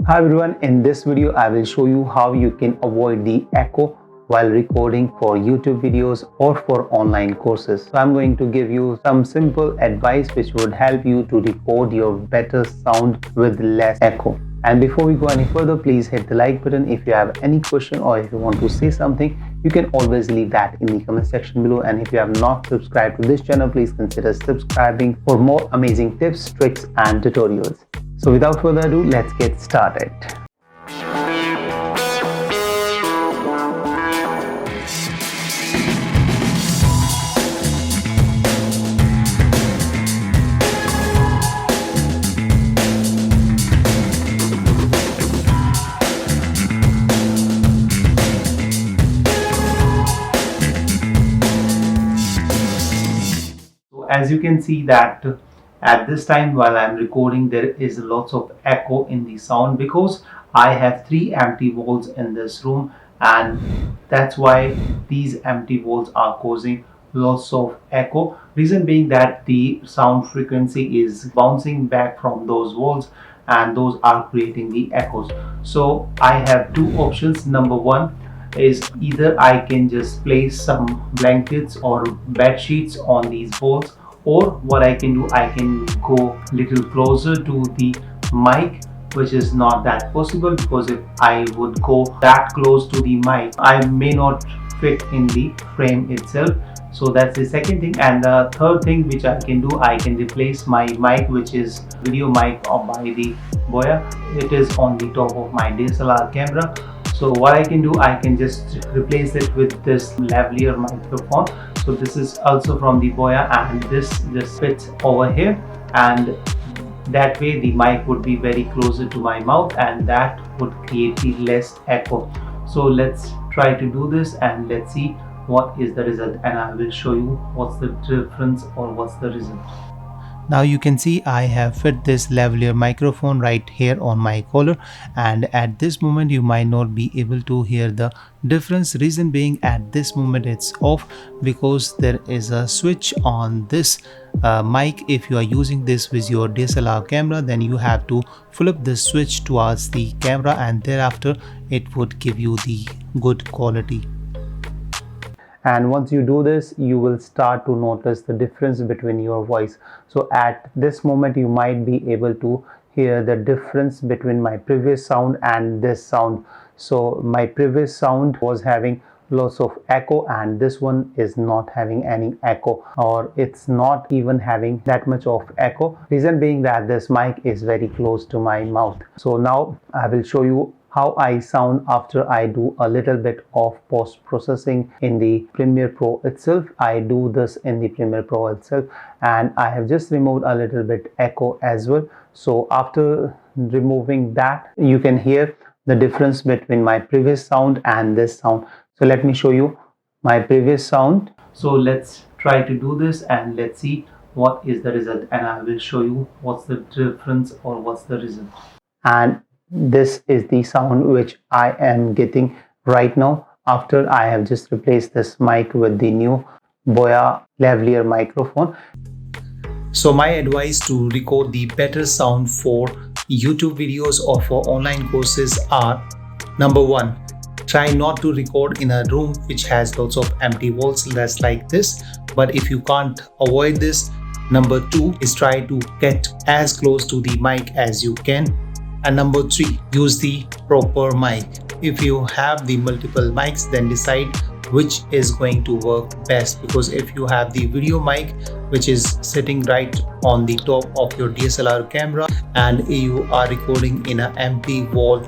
Hi everyone, in this video I will show you how you can avoid the echo while recording for YouTube videos or for online courses. So I'm going to give you some simple advice which would help you to record your better sound with less echo. And before we go any further, please hit the like button. If you have any question or if you want to say something, you can always leave that in the comment section below. And if you have not subscribed to this channel, please consider subscribing for more amazing tips, tricks and tutorials. So without further ado, let's get started. As you can see that at this time while I'm recording, there is lots of echo in the sound because I have 3 empty walls in this room, and that's why these empty walls are causing lots of echo. Reason being that the sound frequency is bouncing back from those walls and those are creating the echoes. So I have 2 options. Number 1 is either I can just place some blankets or bed sheets on these walls, or what I can do, I can go little closer to the mic, which is not that possible because if I would go that close to the mic, I may not fit in the frame itself. So that's the second thing. And the third thing which I can do, I can replace my mic, which is video mic by the Boya. It is on the top of my DSLR camera. So what I can do, I can just replace it with this lavalier microphone. So this is also from the Boya, and this just fits over here, and that way the mic would be very closer to my mouth and that would create the less echo. So let's try to do this and let's see what is the result, and I will show you what's the difference or what's the result. Now you can see I have fit this lavalier microphone right here on my collar, and at this moment you might not be able to hear the difference. Reason being, at this moment it's off because there is a switch on this mic. If you are using this with your DSLR camera, then you have to flip the switch towards the camera and thereafter it would give you the good quality. And once you do this, you will start to notice the difference between your voice. So at this moment you might be able to hear the difference between my previous sound and this sound. So my previous sound was having lots of echo and this one is not having any echo, or it's not even having that much of echo. Reason being that this mic is very close to my mouth. So now I will show you how I sound after I do a little bit of post-processing in the Premiere Pro itself. I do this in the Premiere Pro itself, and I have just removed a little bit echo as well. So after removing that, you can hear the difference between my previous sound and this sound. So let me show you my previous sound. So let's try to do this and let's see what is the result, and I will show you what's the difference or what's the result. And this is the sound which I am getting right now after I have just replaced this mic with the new Boya lavalier microphone. So my advice to record the better sound for YouTube videos or for online courses are: number 1, try not to record in a room which has lots of empty walls, that's like this. But if you can't avoid this, number 2 is try to get as close to the mic as you can. And number 3, use the proper mic. If you have the multiple mics, then decide which is going to work best, because if you have the video mic which is sitting right on the top of your DSLR camera and you are recording in an empty wall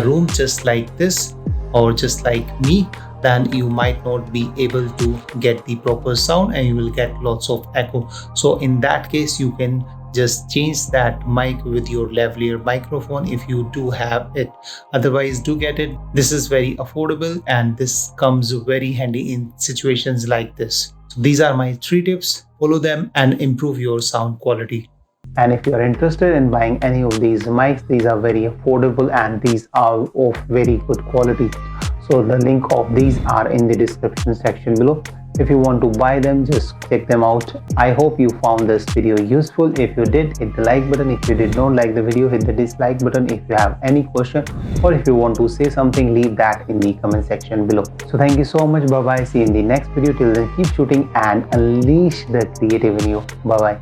room just like this or just like me, then you might not be able to get the proper sound and you will get lots of echo. So in that case, you can just change that mic with your lavalier microphone if you do have it. Otherwise, do get it. This is very affordable and this comes very handy in situations like this. So these are my 3 tips. Follow them and improve your sound quality. And if you are interested in buying any of these mics, these are very affordable and these are of very good quality. So the link of these are in the description section below. If you want to buy them, just check them out. I hope you found this video useful. If you did, hit the like button. If you did not like the video, hit the dislike button. If you have any question or if you want to say something, leave that in the comment section below. So thank you so much. Bye bye. See you in the next video. Till then, keep shooting and unleash the creative in you. Bye bye.